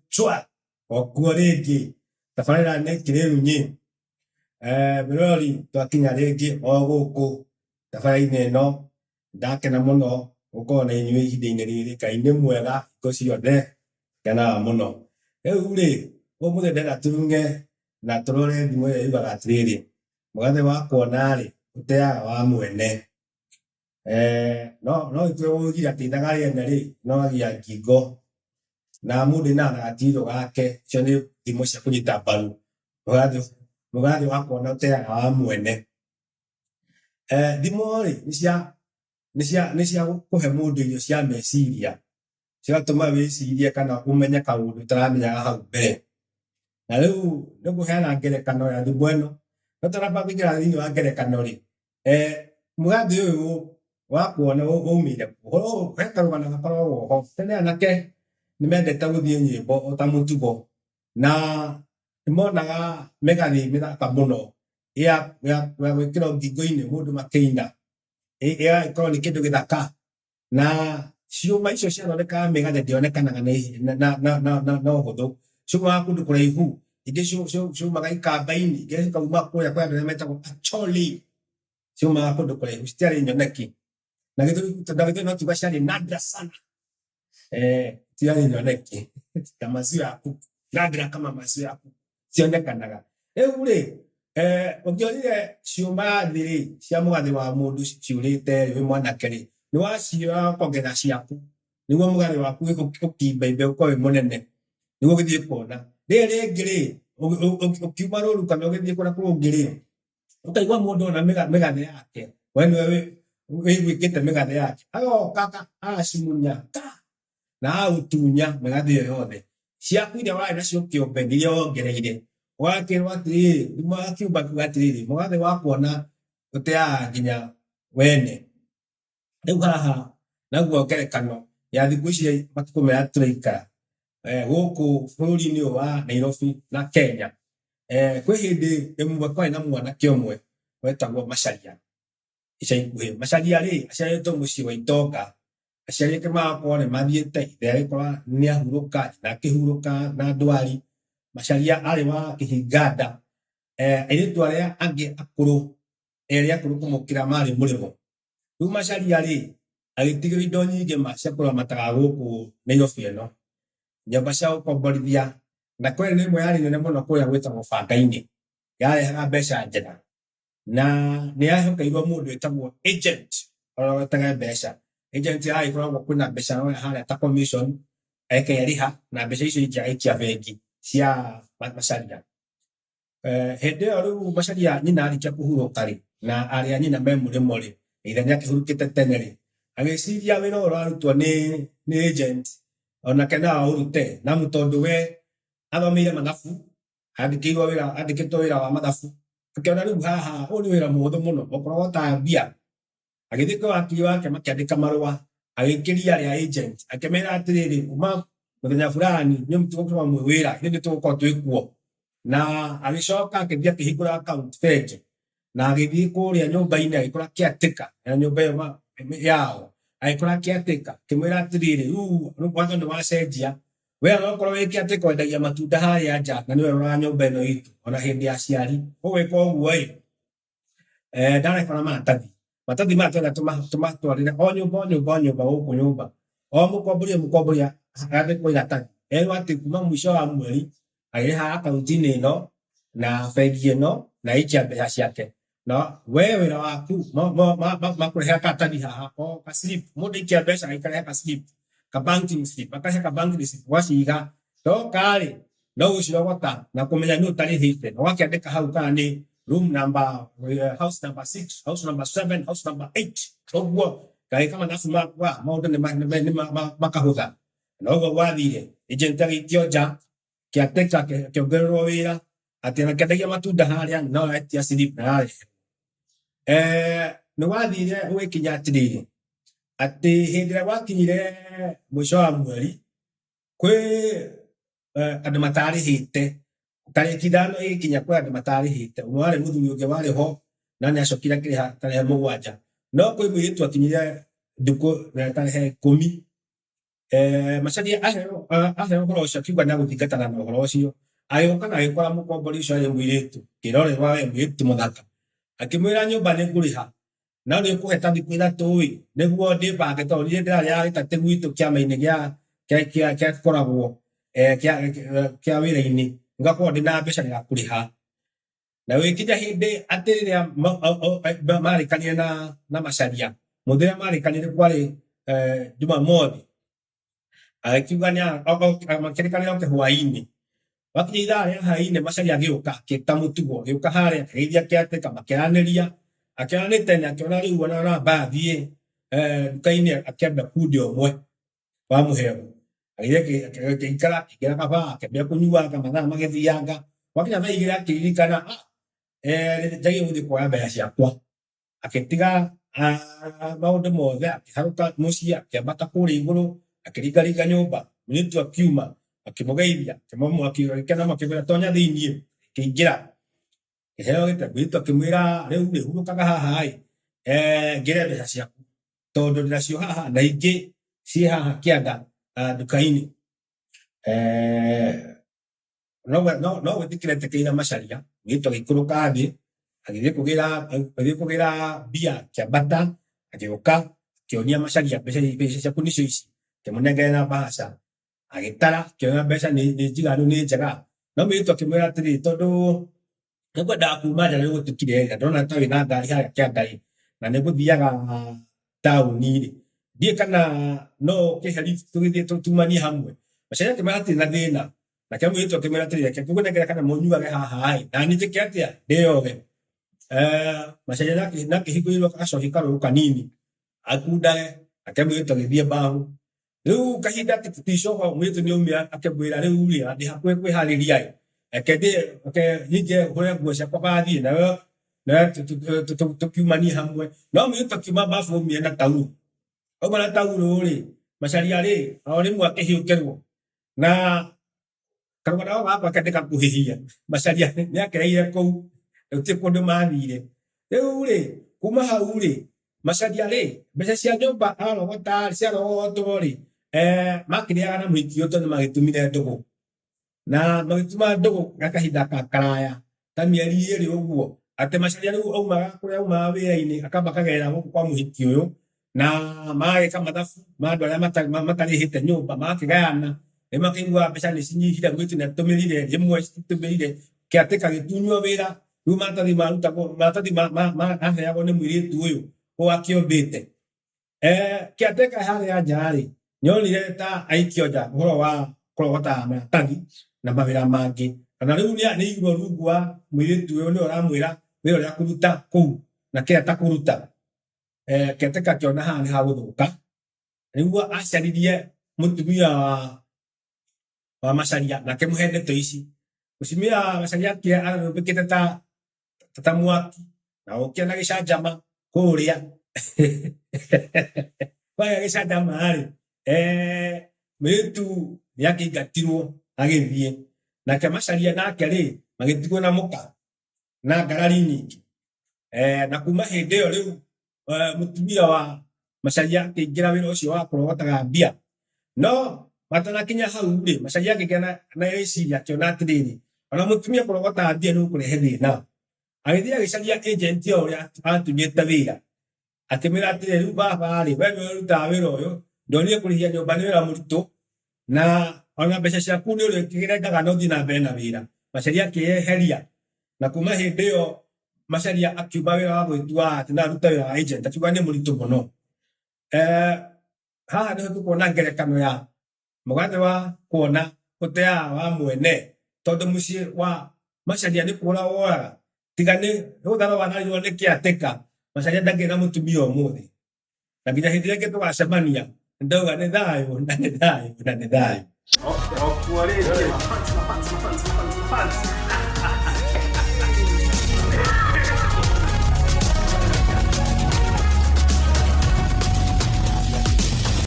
chwa okuoregi tafarira ne kirerunyi birori twakinya rigi oguku tafarira no ndakena muno gukona inyui ihinda-ini riri Ngai ni mwega iko ciothe kenaga muno riu ri umuthi ndenda turunge na turore thimu ira yugaga atiriri mugathe wa kuona ri uteaga wa mwene no itwe ugira ati ithaga riene ri no agia ngingo na mundu na gatiro gake cio ni thimu cia kunyita mbaru mugathe wa kuona uteaga wa mwene thimu ri ni cia kuhe mundu irio cia meciria cigatuma wicirie kana umenye kaundu utaramenyaga hau mbere na riu ni kuheana ngerekano ya thimu ino tutaramba kuingira thiini wa ngerekano ri mugathe uyu wa kuona umire ku he karugano gakoragwo ho tene anake ni mendete guthie nyimbo ota mutugo na nimonaga migathi mithaka muno ya gwikira ngingo-ini mundu makiina ikorwo ni kindu githaka na ciuma icio ciathondekaga migathi ndionekanaga na uhuthu ciumaga kundu kuraihu ingi ciumaga ikamba-ini ingi cikauma kuria kwi andu aria metagwo acholi ciumaga kundu kuraihu citiari nyoneki na githuri no tuga ciari nadra sana tiari nyoneki ta maziwa ya kuku nadra kama maziwa ya kuku cionekanaga riu ri ungionire ciuma thiri cia mugathi wa mundu ciurite wi mwanake ri ni wacioya ukongetha ciaku niguo mugathi waku ukimbaimbe ukorwe munene niguo githie kuona riri ringi ri ukiuma ruru kana ugithie kuria kungi ri ukaigua mundu ona migathi yake we niwe wigwikite migathi yake agoka agacimunya na autunya migathi iyo yothe ciaku iria wari nacio kiumbe iria wongereire wakirwo atiriri thimu akiumba kiuga atiriri mugathi wa kuona uteaga nginya wene riu haha naguo ngerekano ya thiku ici matuku maya turaikara guku bururi-ini uyu wa Nairobi na Kenya kwi hindi imwe kwari na mwanake umwe wetagwo Macharia ica ikuhi Macharia ri aciaritwo mucii wa itonga aciari ake magakorwo ni mathiite ithe agikorwa ni ahuruka na akihuruka na ndwari Macharia ari wa Kihinganda airitu aria angi akuru eri akuru kumukira mari murimo riu Macharia ri agitigirio indo nyingi cia kuramataga guku Nairobi ino nyumba cia gukomborithia na kweri ni imwe yari nene muno kuria gwitagwo banga-ini yarehaga mbeca njega na ni yahokeirwo mundu witagwo agent orogetaga mbeca agent agĩkoragwo kwĩna mbeca haria ta commission ekeriha na mbeca icio ingĩ agaikia bengi cia Macharia hindi ĩyo rĩu Macharia nyina arĩkia kũhurũka rĩ na arĩ a nyina me mũrĩmo rĩ ithe nĩakĩhurũkĩte tene rĩ agĩciria wĩra ũyũ ũrarutwo nĩ agent onake no aũrute na tondũ we athomeire mathabu andĩkĩtwo wĩra wa mathabu akĩona rĩu haha ũyũ nĩ wĩra mũhũthũ mũno okorwo ta mbia agĩthiĩ kwĩ wakiri wake makĩandĩka marũa agĩikĩria arĩa agent akĩmera atirĩrĩ kuma muthenya fulani nĩ mũtũgũkorwo mwĩ wĩra nĩ tũgũkorwo twĩ kuo na agĩcoka agĩthiĩ akĩhingũra account bengi na agĩthiĩ kũrĩa nyũmba-inĩ agĩkora caretaker ya nyũmba ĩyo yao agĩkora caretaker akĩmwĩra atirĩrĩ rĩu watho nĩ wacenjia we onokorwo wĩ caretaker wendagia matunda harĩa nja na nĩwe ũroraga nyũmba ĩno itũ ona hĩndĩ ya aciari ũgwĩka ũguo ĩ ndarekora maratathi maya twenda tũmatwarĩre o nyũmba gũkũ nyũmba o mũkomboria andĩkwo iratathi erwo atĩ kuma mũico wa mweri agĩrĩha akaunti-inĩ ĩno na bengi ĩno na aikia mbeca ciake no we wĩra waku makũrehe karatathi haha o ka slip mũndũ aikia mbeca akarehe ka slip ka banking slip akarehe ka banking slip waciga ndoka-rĩ no gũcirogota na kũmenya nĩ ũtarĩhĩte na wakĩandĩka hau kana nĩ room number house number 6 house number 7 house number 8 ũguo gagĩka mathabu makwa maũndũ nĩ makahũtha na ũguo gwathire agent agĩikio nja caretaker akĩongererwo wĩra atĩ anakĩendagia matunda harĩa no etia slip na yarehe nĩ gwathire gũgĩkinya atirĩrĩ atĩ hĩndĩ ĩrĩa gwakinyire mũico wa mweri kwĩ andũ matarĩhĩte tarĩki ithano ĩgĩkinya kwĩ andũ matarĩhĩte ũmwe warĩ mũthuri ũngĩ warĩ ho na nĩ acokire akĩrĩha tarehe mũgwanja no kwĩ mũirĩtu akinyire ndukũ tarehe 10 Macharia ahero horo ucio akiuga na guthingatana na horo ucio agĩũka na agĩkora mũkombori ũcio arĩ mũirĩtu kĩrorerwa we mũirĩtu mũthaka akĩmwĩra nyũmba nĩ ngũrĩha no nĩ ũkũhe ta thikũ ithatũ ĩ nĩguo ndĩmbange tondũ niĩ ndĩrarĩ gĩtatĩ gwitũ kĩama-inĩ gĩa koragwo kĩa wĩra-inĩ ngakorwo ndĩna mbeca gĩgakũrĩha na wĩkinya hĩndĩ atĩ rĩrĩa marĩkanire na Macharia mũthenya marĩkanire kwarĩ Jumamothi akiuga makĩrĩkanĩra oke hwaĩ-inĩ wakinya ithaa rĩa hwaĩ-inĩ Macharia agĩũka agĩta mũtugo agĩũka harĩa akĩgeithia kĩateka makĩaranĩria akĩaranĩte akĩona rĩu ona no mbathiĩ nduka-inĩ akĩambia bundi ũmwe wa mũhero agĩikara akĩgĩra kaba akĩambia kũnyuanga mathaa magĩthianga wakinya thaa igĩrĩ akĩririkana njagĩrĩirwo gũthiĩ kuoya mbeca ciakwa agĩtiga maũndũ mothe akĩharũka mũciĩ akĩambata kũrĩa igũrũ akĩringaringa nyũmba mũirĩtu akiuma akĩmũgeithia akĩkena makĩmwĩra tonya thĩiniĩ akĩingĩra akĩheo gĩtĩ mũirĩtu akĩmwĩra rĩu rĩ hurũkaga haha ngĩre mbeca ciaku tondũ ndĩnacio haha na ingĩ ciĩ haha kĩanda nduka-inĩ no gwĩtĩkĩra etĩkĩire Macharia mũirĩtu agĩikũrũka thĩ agĩthiĩ kũgĩra mbia akĩambata agĩũka akĩonia Macharia mbeca ciaku nĩcio ici akĩmũnengerera mbaca agĩtara akĩona mbeca nĩ njiganu nĩ njega no mũirĩtu akĩmwĩra atĩrĩ tondũ nĩngwendaga kuma nja rĩu gũtukire rĩrĩa ndona ta wĩna ngari harĩa kĩanda-ĩ na nĩngũthiaga taũni-rĩ ndiĩ kana no ũkĩhe lift tũgĩthiĩ tũtumanie hamwe Macharia akĩmwĩra hatirĩ na thĩna nake mũirĩtu akĩmwĩra atĩrĩ reke ngũnengere kana mũnyuage haha-ĩ na niĩ njĩke atĩa ndĩoge Macharia nakĩhingũrĩrwo gacohi karũrũ kanini akundage nake mũirĩtu agĩthiĩ mbaũ rĩu kahinda ticoka mũirĩtu nĩaumĩra akĩmwĩra rĩu-rĩ ndĩ hakuhĩ kwĩharĩria-ĩ reke nyingĩ hũre nguo ciakwa bathiĩ nawe tũkiumanie hamwe no mũirĩtu akiuma mbabu aumire na taurũ auma na taurũ-rĩ Macharia-rĩ o rĩmwe akĩhiũkĩrwo na karũgano gaka ndĩgakũhĩhia Macharia nĩakereire kũu gũtirĩ kũndũ mathire rĩu-rĩ kuma hau-rĩ Macharia-rĩ mbeca cia nyũmba ciarogotwo-rĩ makĩrĩaga na mũhiki ũyũ tondũ magĩtumire ndũgũ na magĩtuma ndũgũ na kahinda karaya ta mĩeri ĩrĩ ũguo atĩ Macharia rĩu aumaga kũrĩa aumaga wĩra-inĩ akamba akagerera gũkũ kwa mũhiki ũyũ na magĩka mathabu ma andũ arĩa matarĩhĩte nyũmba makĩgayana nĩmakĩiguaga mbeca nĩcinyihire mũirĩtu nĩatũmĩrire rĩmwe cititũmĩrire kĩatĩka gĩtunywo wĩra rĩu maratathi maheagwo nĩ mũirĩtu ũyũ ũũ akĩombĩte kĩatĩka harĩa nja-rĩ nĩonire ta aikio nja ũhoro wa kũrogota maratathi na mawĩra mangĩ kana rĩu nĩaigua rungu wa mũirĩtu ũyũ nĩwe ũramwĩra wĩra ũrĩa akũruta kũu na kĩrĩa atakũruta kĩatĩka akĩona haha nĩ hagũthũka nĩguo acaririe mũtumia wa Macharia na akĩmũhe ndeto ici mũtumia wa Macharia arũmbĩkĩte ta mwaki na ũkĩa na gĩcanjama kũrĩa kwaya gĩcanjama-rĩ mũirĩtu nĩakĩingatirwo agĩthiĩ nake Macharia nake-rĩ magĩtigwo na mũka na ngarari nyingĩ na kuma hĩndĩ ĩyo rĩu mũtumia wa Macharia akĩingĩra wĩra ũcio wa kũrogotaga mbia no matanakinya hau-rĩ Macharia akĩgĩa na rĩciria akĩona atĩrĩrĩ ona mũtumia kũrogota mbia nĩgũkũrehe thĩna agĩthiĩ agĩcaria agent ũrĩa atunyĩte wĩra akĩmwĩra atĩrĩ rĩu baba-rĩ we nĩwe ũrutaga wĩra ũyũ ndonire kũrĩhia nyũmba nĩ wĩra mũritũ na ona mbeca ciaku nĩ ũrĩkĩrengaga no thiĩ na mbere na wĩra Macharia akĩyeheria na kuma hĩndĩ ĩyo Macharia akiuma wĩra wa gwĩtua atĩ no arute wĩra wa agent akiuga nĩ mũritũ mũno haha nĩho tũkuona ngerekano ya mũgathĩ wa kuona ũteaga wa mwene tondũ mũciĩ wa Macharia nĩ kũra woraga tiga nĩ gũthara wanarirwo nĩ kĩatĩka Macharia ndangĩ na mũtumia ũmũthĩ na nginya hĩndĩ ĩrĩa ĩngĩ tũgacemania ndauga nĩ thayũ na nĩ thayũ na nĩ thayũ